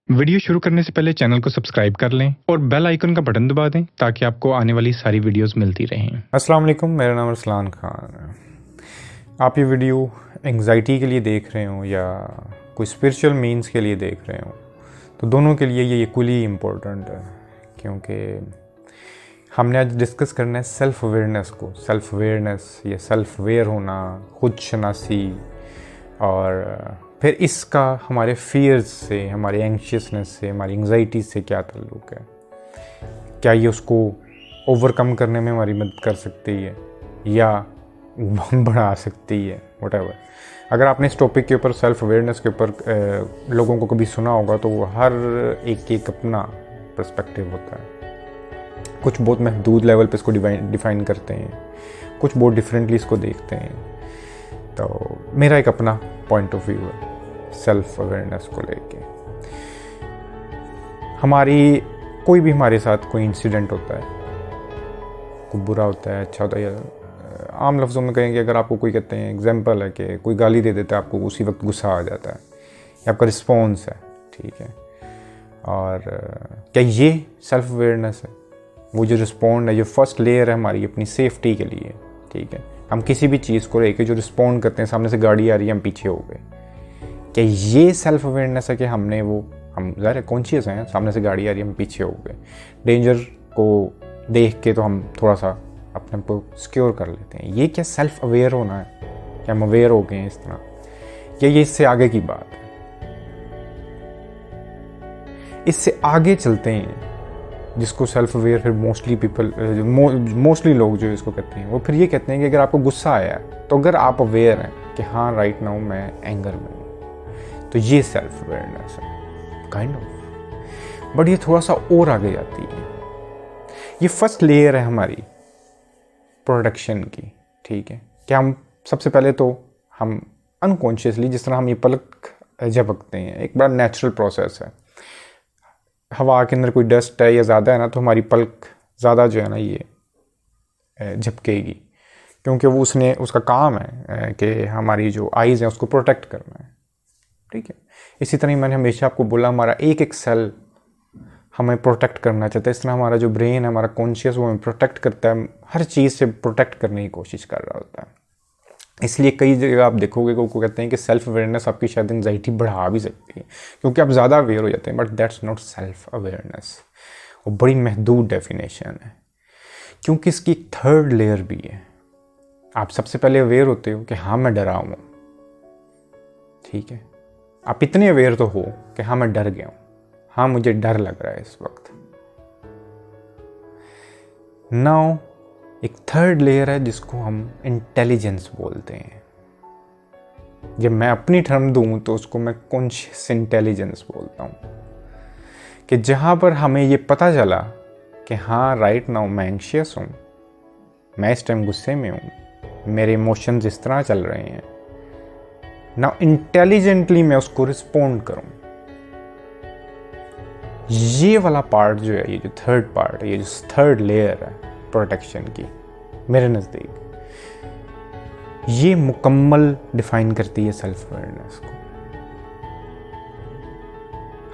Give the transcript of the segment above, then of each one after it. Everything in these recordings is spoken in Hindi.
वीडियो शुरू करने से पहले चैनल को सब्सक्राइब कर लें और बेल आइकन का बटन दबा दें ताकि आपको आने वाली सारी वीडियोस मिलती रहें। अस्सलाम वालेकुम, मेरा नाम अरसलान खान है। आप ये वीडियो एंग्जाइटी के लिए देख रहे हो या कोई स्पिरिचुअल मीन्स के लिए देख रहे हो, तो दोनों के लिए ये इक्वली इम्पोर्टेंट है, क्योंकि हमने आज डिस्कस करना है सेल्फ अवेयरनेस को। सेल्फ अवेयरनेस या सेल्फ अवेयर होना, खुद शनासी, और फिर इसका हमारे फियर्स से, हमारे एंग्शियसनेस से, हमारी एंग्जाइटी से क्या ताल्लुक़ है। क्या ये उसको ओवरकम करने में हमारी मदद कर सकती है या बढ़ा सकती है, व्हाटएवर। अगर आपने इस टॉपिक के ऊपर, सेल्फ अवेयरनेस के ऊपर लोगों को कभी सुना होगा, तो वो हर एक अपना पर्सपेक्टिव होता है। कुछ बहुत महदूद लेवल पे इसको डिफ़ाइन करते हैं, कुछ बहुत डिफरेंटली इसको देखते हैं। तो मेरा एक अपना पॉइंट ऑफ व्यू है सेल्फ अवेयरनेस को लेके। कोई भी हमारे साथ कोई इंसिडेंट होता है, कोई बुरा होता है, अच्छा होता है, आम लफ्ज़ों में कहेंगे, अगर आपको कोई कहते हैं, एग्जांपल है कि कोई गाली दे देता है, आपको उसी वक्त गुस्सा आ जाता है, ये आपका रिस्पॉन्स है, ठीक है। और क्या ये सेल्फ अवेयरनेस है? वो जो रिस्पॉन्ड है, जो फर्स्ट लेयर है हमारी अपनी सेफ्टी के लिए, ठीक है। हम किसी भी चीज़ को लेके जो रिस्पॉन्ड करते हैं, सामने से गाड़ी आ रही है, हम पीछे हो गए, क्या ये सेल्फ अवेयरनेस है कि हम ज़ाहिर कॉन्शियस हैं, सामने से गाड़ी आ रही है, हम पीछे हो गए, डेंजर को देख के तो हम थोड़ा सा अपने को सिक्योर कर लेते हैं। ये क्या सेल्फ अवेयर होना है? क्या हम अवेयर हो गए हैं इस तरह, या ये इससे आगे की बात है? इससे आगे चलते हैं, जिसको सेल्फ अवेयर फिर मोस्टली लोग जो इसको कहते हैं, वो फिर ये कहते हैं कि अगर आपको गुस्सा आया है, तो अगर आप अवेयर हैं कि हाँ राइट नाउ मैं एंगर में हूँ, तो ये सेल्फ अवेयरनेस है काइंड ऑफ। बट ये थोड़ा सा और आगे जाती है। ये फर्स्ट लेयर है हमारी प्रोटेक्शन की, ठीक है। कि हम सबसे पहले तो हम अनकॉन्शियसली, जिस तरह हम ये पलक झपकते हैं, एक बड़ा नेचुरल प्रोसेस है। हवा के अंदर कोई डस्ट है या ज़्यादा है ना, तो हमारी पलक ज़्यादा जो है ना ये झपकेगी, क्योंकि वो उसका काम है कि हमारी जो आइज़ हैं उसको प्रोटेक्ट करना है, ठीक है। इसी तरह मैंने हमेशा आपको बोला, हमारा एक एक सेल हमें प्रोटेक्ट करना चाहता है। इस तरह हमारा जो ब्रेन है, हमारा कॉन्शियस, वो हमें प्रोटेक्ट करता है, हर चीज़ से प्रोटेक्ट करने की कोशिश कर रहा होता है। इसलिए कई जगह आप देखोगे को कहते हैं कि सेल्फ अवेयरनेस आपकी शायद एंग्जाइटी बढ़ा भी सकती है, क्योंकि आप ज़्यादा अवेयर हो जाते हैं। But that's not self awareness. वो बड़ी महदूद डेफिनेशन है, क्योंकि इसकी एक थर्ड लेयर भी है। आप सबसे पहले अवेयर होते हो कि हाँ मैं डरा हूँ, ठीक है। आप इतने अवेयर तो हो कि हाँ मैं डर गया हूँ, हाँ मुझे डर लग रहा है इस वक्त। नाउ एक थर्ड लेयर है जिसको हम इंटेलिजेंस बोलते हैं। जब मैं अपनी टर्म दूं तो उसको मैं कॉन्शियस इंटेलिजेंस बोलता हूं, कि जहां पर हमें ये पता चला कि हाँ राइट नाउ मैं एंग्शियस हूं, मैं इस टाइम गुस्से में हूं, मेरे इमोशंस इस तरह चल रहे हैं, नाउ इंटेलिजेंटली मैं उसको रिस्पोंड करूं। ये वाला पार्ट जो है, ये जो थर्ड पार्ट है, ये जो थर्ड लेयर है प्रोटेक्शन की, मेरे नज़दीक ये मुकम्मल डिफाइन करती है सेल्फ अवेयरनेस को।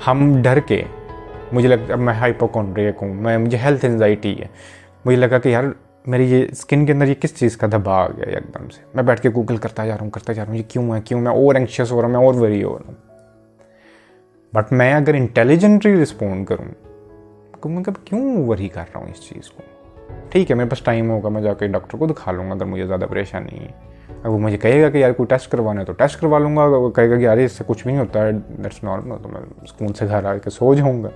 हम डर के, मुझे लगता है मैं हाइपोकॉन्ड्रियक हूँ, मुझे हेल्थ एंजाइटी है, मुझे लगा कि यार मेरी ये स्किन के अंदर ये किस चीज़ का दबाव आ गया एकदम से, मैं बैठ के गूगल करता जा रहा हूँ ये क्यों मैं और एंग्शियस हो रहा हूँ, मैं और वरी हो रहा हूँ। बट मैं अगर इंटेलिजेंटली रिस्पॉन्ड करूँ, मतलब क्यों वरी कर रहा हूँ इस चीज़ को, ठीक है मेरे पास टाइम होगा, मैं जाकर डॉक्टर को दिखा लूँगा अगर मुझे ज़्यादा परेशानी है। अगर वो मुझे कहेगा कि यार कोई टेस्ट करवाना है तो टेस्ट करवा लूँगा, अगर वो कहेगा कि यार इससे कुछ भी नहीं होता है, दैट्स नॉर्मल, तो मैं स्कूल से घर आके सो जाऊँगा।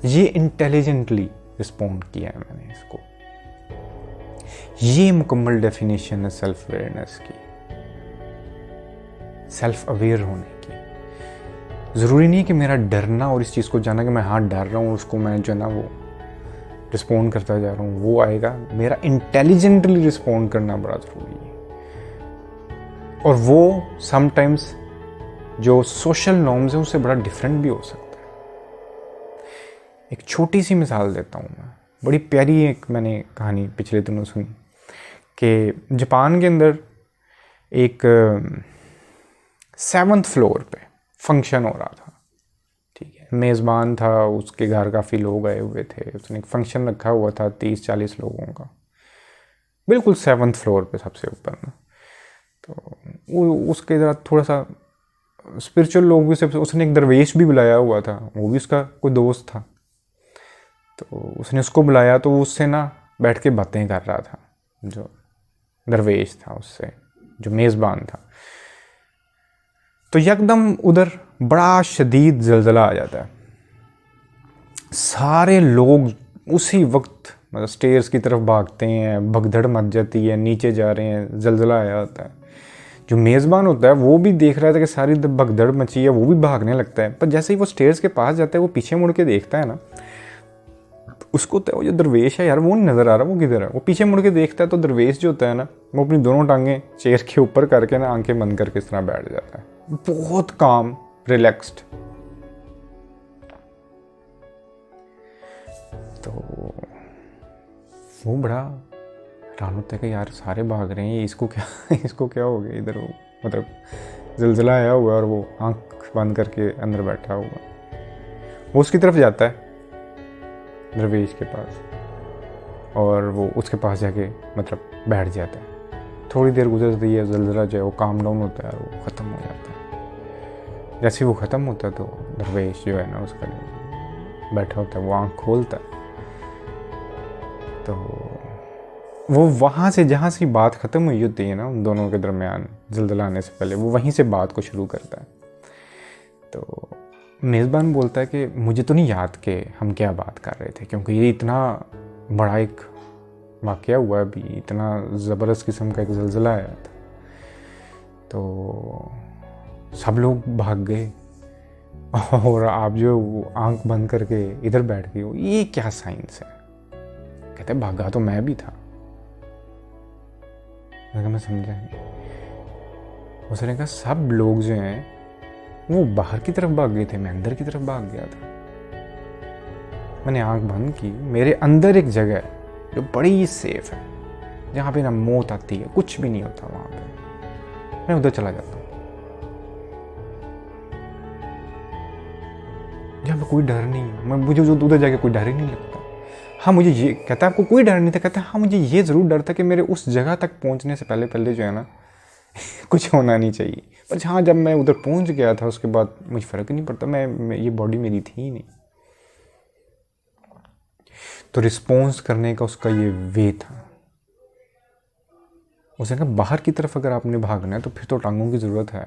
ये इंटेलिजेंटली रिस्पॉन्ड किया है मैंने इसको। ये मुकम्मल डेफिनेशन है सेल्फ अवेयरनेस की, सेल्फ अवेयर होने की। ज़रूरी नहीं कि मेरा डरना और इस चीज़ को जाना कि मैं हाँ डर रहा हूँ, उसको मैं जो ना वो रिस्पॉन्ड करता जा रहा हूँ, वो आएगा। मेरा इंटेलिजेंटली रिस्पॉन्ड करना बड़ा ज़रूरी है। और वो समटाइम्स जो सोशल नॉर्म्स हैं उससे बड़ा डिफरेंट भी हो सकता है। एक छोटी सी मिसाल देता हूँ मैं, बड़ी प्यारी एक मैंने कहानी पिछले दिनों सुनी कि जापान के अंदर एक 7th फ्लोर पे फंक्शन हो रहा था, ठीक मेज़बान था, उसके घर काफ़ी लोग आए हुए थे, उसने एक फंक्शन रखा हुआ था 30-40 लोगों का, बिल्कुल 7th फ्लोर पे सबसे ऊपर ना। तो वो उसके ज़रा थोड़ा सा स्पिरिचुअल लोग भी सब, उसने एक दरवेश भी बुलाया हुआ था, वो भी उसका कोई दोस्त था। तो उसने उसको बुलाया तो वो उससे ना बैठ के बातें कर रहा था, जो दरवेश था उससे, जो मेज़बान था। तो यकदम उधर बड़ा शदीद ज़लज़ला आ जाता है। सारे लोग उसी वक्त मतलब स्टेयर्स की तरफ भागते हैं, भगदड़ मच जाती है, नीचे जा रहे हैं, ज़लज़ला आया होता है। जो मेज़बान होता है वो भी देख रहा था कि सारी भगदड़ मची है, वो भी भागने लगता है। पर जैसे ही वो स्टेयर्स के पास जाता है, वो पीछे मुड़ के देखता है ना, उसको तो वो जो दरवेश है यार वो नहीं नज़र आ रहा, वो किधर है। वो पीछे मुड़ के देखता है तो दरवेश जो होता है ना, वो अपनी दोनों टांगें चेयर के ऊपर करके ना आंखें बंद करके इस तरह बैठ जाता है, बहुत काम, रिलैक्स्ड। तो वो बड़ा हैरान होता है कि यार सारे भाग रहे हैं, इसको क्या हो गया इधर। वो मतलब ज़लज़ला आया हुआ और वो आंख बंद करके अंदर बैठा हुआ। वो उसकी तरफ जाता है दरवेश के पास, और वो उसके पास जाके मतलब बैठ जाता है। थोड़ी देर गुजरती है, ज़लज़ला जो है वो काम डाउन होता है और वो ख़त्म हो जाता है। जैसे वो ख़त्म होता है तो दरवेश जो है ना उसका बैठा होता है, वो आँख खोलता है। तो वो वहाँ से जहाँ से बात ख़त्म हुई होती है ना उन दोनों के दरमियान, ज़लज़ला आने से पहले, वो वहीं से बात को शुरू करता है। तो मेज़बान बोलता है कि मुझे तो नहीं याद कि हम क्या बात कर रहे थे, क्योंकि ये इतना बड़ा एक वाक़या हुआ, अभी इतना ज़बरदस्त किस्म का एक ज़लज़ला आया था। तो सब लोग भाग गए और आप जो आंख बंद करके इधर बैठ गए हो, ये क्या साइंस है। कहते भागा तो मैं भी था। मैं समझा नहीं। उसने कहा सब लोग जो हैं वो बाहर की तरफ भाग गए थे, मैं अंदर की तरफ भाग गया था। मैंने आंख बंद की, मेरे अंदर एक जगह है जो बड़ी सेफ है, जहाँ पे ना मौत आती है, कुछ भी नहीं होता वहाँ पे। मैं उधर चला जाता हूँ जहाँ पे कोई डर नहीं है। मुझे उधर जाके कोई डर ही नहीं लगता। हाँ मुझे ये कहता है आपको कोई डर नहीं था, कहता है हाँ मुझे ये ज़रूर डर था कि मेरे उस जगह तक पहुँचने से पहले जो है ना कुछ होना नहीं चाहिए। पर हाँ जब मैं उधर पहुँच गया था उसके बाद मुझे फ़र्क नहीं पड़ता, मैं ये बॉडी मेरी थी ही नहीं। तो रिस्पॉन्स करने का उसका ये वे था। उसने कहा बाहर की तरफ अगर आपने भागना है तो फिर तो टांगों की ज़रूरत है,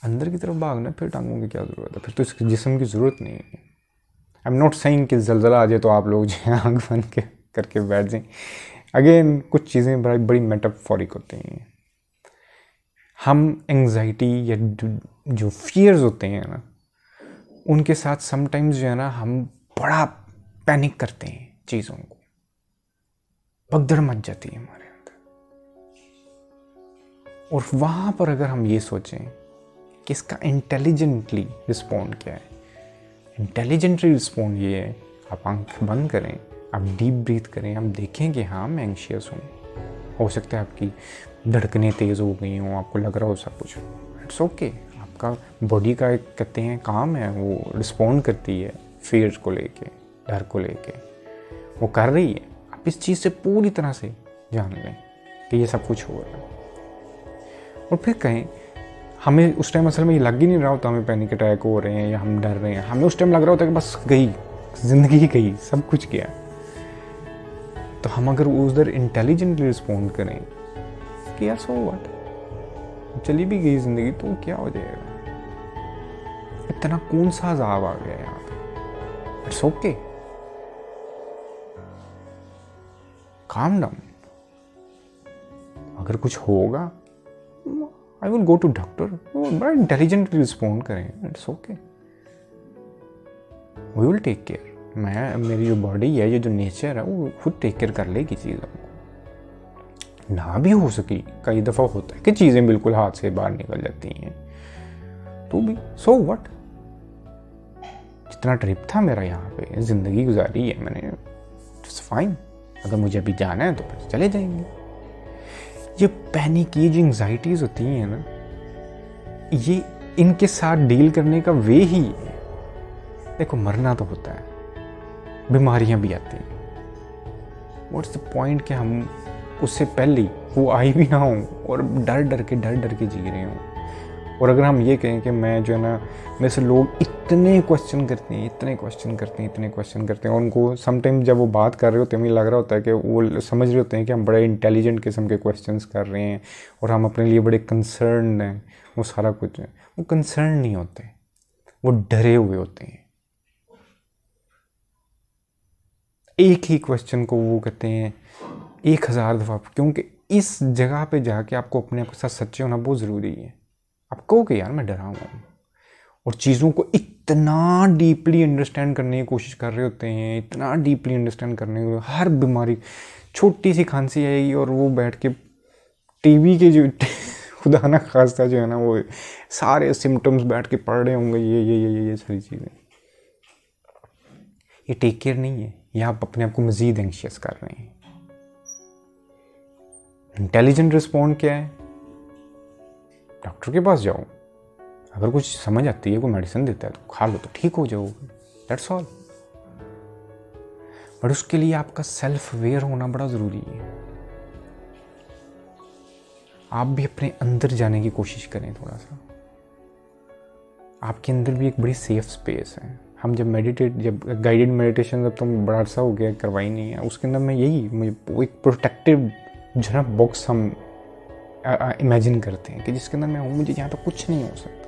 अंदर की तरफ भागना है फिर टांगों की क्या ज़रूरत है, फिर तो इस जिस्म की ज़रूरत नहीं है। आई एम नॉट सेइंग कि ज़लज़ला आ जाए तो आप लोग जो है आँख बंद करके बैठ जाएं। अगेन कुछ चीज़ें बड़ी मेटाफोरिक होती हैं। हम एंग्जाइटी या जो फियर्स होते हैं ना, उनके साथ समटाइम्स जो है ना हम बड़ा पैनिक करते हैं चीज़ों को, भगदड़ मच जाती है हमारे अंदर। और वहाँ पर अगर हम ये सोचें कि इसका इंटेलिजेंटली रिस्पॉन्ड क्या है, इंटेलिजेंटली रिस्पॉन्ड ये है आप आंख बंद करें, आप डीप ब्रीथ करें, आप देखें कि हाँ मैं एंग्शियस हूँ। हो सकता है आपकी धड़कनें तेज़ हो गई हों, आपको लग रहा हो सब कुछ, इट्स ओके। आपका बॉडी का एक कहते हैं काम है, वो रिस्पॉन्ड करती है फियर्स को लेके, डर को लेके, वो कर रही है। आप इस चीज़ से पूरी तरह से जान लें कि ये सब कुछ हो रहा है। और फिर कहें हमें उस टाइम असल में ये लग ही नहीं रहा होता हमें पैनिक अटैक हो रहे हैं या हम डर रहे हैं, हमें उस टाइम लग रहा होता है कि बस गई ज़िंदगी, गई सब कुछ गया। तो हम अगर उधर इंटेलिजेंटली रिस्पॉन्ड करें कि यार सो व्हाट, चली भी गई ज़िंदगी तो क्या हो जाएगा, इतना कौन सा अज़ाब आ गया यहाँ पे, इट्स ओके, काम डाउन। अगर कुछ होगा I will go to doctor, बड़ा इंटेलिजेंटली रिस्पॉन्ड करें, it's okay, we will take care. मेरी जो बॉडी है, ये जो नेचर है, वो खुद टेक केयर कर लेगी चीज़ों को। ना भी हो सकी कई दफ़ा होता है कि चीज़ें बिल्कुल हाथ से बाहर निकल जाती हैं, तो भी सो व्हाट, जितना ट्रिप था मेरा यहाँ पे, ज़िंदगी गुजारी है मैंने, इट्स फाइन। अगर मुझे अभी जाना है तो फिर चले जाएंगे। ये पैनिक, ये जो एंग्जाइटीज़ होती हैं ना, ये इनके साथ डील करने का वे ही है देखो मरना तो होता है, बीमारियां भी आती हैं, व्हाट्स द पॉइंट कि हम उससे पहले वो आई भी ना हो और डर डर के जी रहे हों। और अगर हम ये कहें कि मैं जो है ना, मेरे से लोग इतने क्वेश्चन करते हैं और उनको समटाइम जब वो बात कर रहे होते हैं मुझे लग रहा होता है कि वो समझ रहे होते हैं कि हम बड़े इंटेलिजेंट किस्म के क्वेश्चंस कर रहे हैं और हम अपने लिए बड़े कंसर्न हैं, वो सारा कुछ है। वो कंसर्न नहीं होते, वो डरे हुए होते हैं। एक ही क्वेश्चन को वो कहते हैं 1000 दफ़ा, क्योंकि इस जगह पे जाके आपको अपने आप के साथ सच्चे होना बहुत ज़रूरी है। आप कहो कि यार मैं डरा हुआ हूँ, और चीज़ों को इतना डीपली अंडरस्टैंड करने की कोशिश कर रहे होते हैं, इतना डीपली अंडरस्टैंड करने की, हर बीमारी, छोटी सी खांसी आएगी और वो बैठ के टीवी के जो खुदा ना खास्ता जो है ना, वो सारे सिम्टम्स बैठ के पढ़ रहे होंगे, ये सारी चीज़ें। ये टेक केयर नहीं है, ये आप अपने आप को मज़ीद एंग्शियस कर रहे हैं। इंटेलिजेंट रिस्पॉन्ड क्या है? डॉक्टर के पास जाओ, अगर कुछ समझ आती है, कोई मेडिसिन देता है तो खा लो तो ठीक हो जाओगे, दैट्स ऑल। बट उसके लिए आपका सेल्फ अवेयर होना बड़ा ज़रूरी है। आप भी अपने अंदर जाने की कोशिश करें थोड़ा सा। आपके अंदर भी एक बड़ी सेफ स्पेस है। हम जब गाइडेड मेडिटेशन जब तुम बड़ा अर्सा हो गया करवाई नहीं है, उसके अंदर मैं मुझे एक प्रोटेक्टिव जो है बॉक्स हम इमेजिन करते हैं कि जिसके अंदर मैं हूँ, मुझे यहाँ पे कुछ नहीं हो सकता।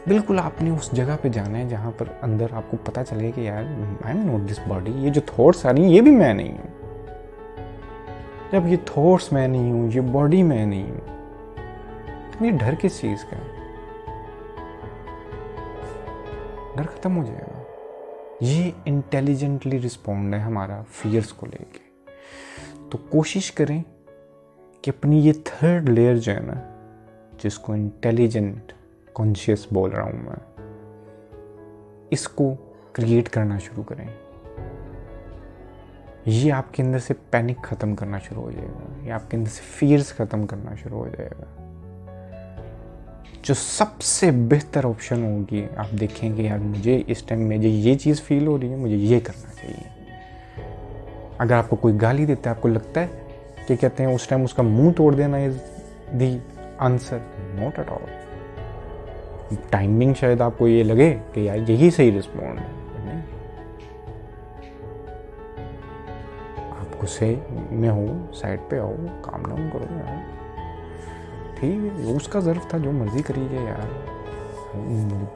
बिल्कुल आपने उस जगह पे जाना है जहाँ पर अंदर आपको पता चले कि यार I am not this body, ये जो थॉट्स आ रही हैं ये भी मैं नहीं हूँ। जब ये थॉट्स मैं नहीं हूँ, ये बॉडी मैं नहीं हूँ, तो ये डर किस चीज़ का है? डर खत्म हो जाएगा। ये इंटेलिजेंटली रिस्पॉन्ड है हमारा फियर्स को लेके। तो कोशिश करें कि अपनी ये थर्ड लेयर जो है ना, जिसको इंटेलिजेंट कॉन्शियस बोल रहा हूँ मैं, इसको क्रिएट करना शुरू करें। ये आपके अंदर से पैनिक ख़त्म करना शुरू हो जाएगा, ये आपके अंदर से फियर्स ख़त्म करना शुरू हो जाएगा। जो सबसे बेहतर ऑप्शन होगी, आप देखेंगे यार मुझे इस टाइम में ये चीज़ फील हो रही है, मुझे ये करना चाहिए। अगर आपको कोई गाली देता है, आपको लगता है कि कहते हैं उस टाइम उसका मुंह तोड़ देना is the answer? Not at all. Timing शायद आपको ये लगे कि यार यही सही रिस्पॉन्ड है, नहीं। आप गुस्से में हो, साइड पे आओ, काम डाउन करो यार, ठीक है, उसका ज़र्फ था, जो मर्जी करिए यार,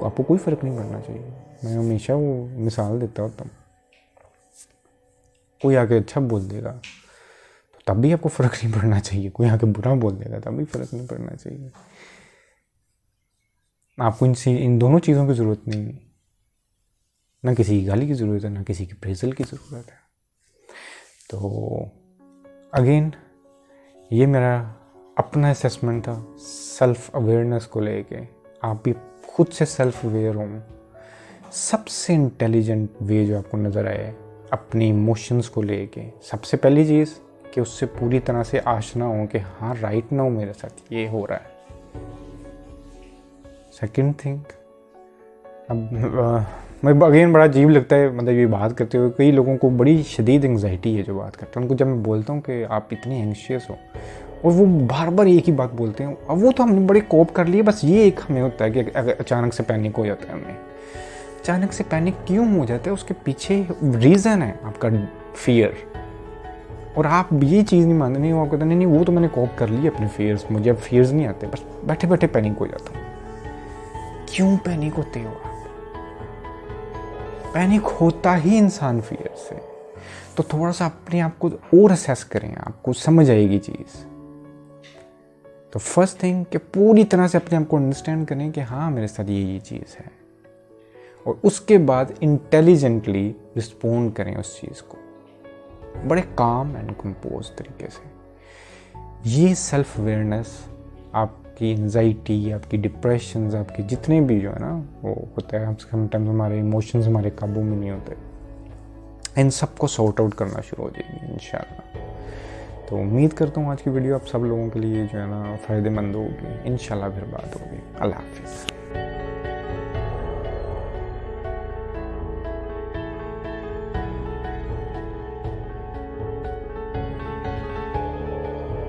आपको कोई फ़र्क नहीं पड़ना चाहिए। मैं हमेशा वो मिसाल देता होता हूँ, कोई आके अच्छा बोल देगा तो तब भी आपको फ़र्क नहीं पड़ना चाहिए, कोई आके बुरा बोल देगा तब भी फ़र्क नहीं पड़ना चाहिए। आपको इन दोनों चीज़ों की ज़रूरत नहीं है, ना किसी की गाली की ज़रूरत है, ना किसी की प्रेज़ल की ज़रूरत है। तो अगेन ये मेरा अपना असेसमेंट था सेल्फ अवेयरनेस को लेके। आप भी खुद से सेल्फ अवेयर हों। सबसे इंटेलिजेंट वे जो आपको नज़र आए अपने इमोशंस को लेके, सबसे पहली चीज़ कि उससे पूरी तरह से आशना हो कि हाँ राइट नाउ मेरे साथ ये हो रहा है। सेकंड थिंग, अब मैं अगेन बड़ा अजीब लगता है मतलब ये बात करते हुए, कई लोगों को बड़ी शदीद एंग्जाइटी है जो बात करते हैं। उनको जब मैं बोलता हूँ कि आप इतने एंग्शियस हो और वो बार बार एक ही बात बोलते हैं, अब वो तो हमने बड़े कोप कर लिए, बस ये एक हमें होता है कि अगर अचानक से पैनिक हो जाता है। हमें अचानक से पैनिक क्यों हो जाता है, उसके पीछे रीज़न है आपका फियर। और आप ये चीज़ नहीं मानते, नहीं वो कहते नहीं वो तो मैंने कोप कर लिया अपने फियर्स, मुझे अब फियर्स नहीं आते, बस बैठे बैठे पैनिक हो जाता हूँ। क्यों पैनिक होते हो आप? पैनिक होता ही इंसान फियर से। तो थोड़ा सा अपने आप को और असेस करें, आपको समझ आएगी चीज़। तो फर्स्ट थिंग कि पूरी तरह से अपने आप को अंडरस्टैंड करें कि हाँ मेरे साथ ये चीज़ है, और उसके बाद इंटेलिजेंटली रिस्पोंड करें उस चीज़ को बड़े काम एंड कंपोज तरीके से। ये सेल्फ अवेयरनेस आपकी एंजाइटी, आपकी डिप्रेशंस, आपके जितने भी जो है ना वो होता है, समटाइम्स हमारे इमोशंस हमारे काबू में नहीं होते, इन सबको सॉर्ट आउट करना शुरू हो जाएगी इंशाल्लाह। तो उम्मीद करता हूँ आज की वीडियो आप सब लोगों के लिए जो है ना फ़ायदेमंद होगी। इंशाल्लाह फिर बात होगी। अल्लाह हाफिज़।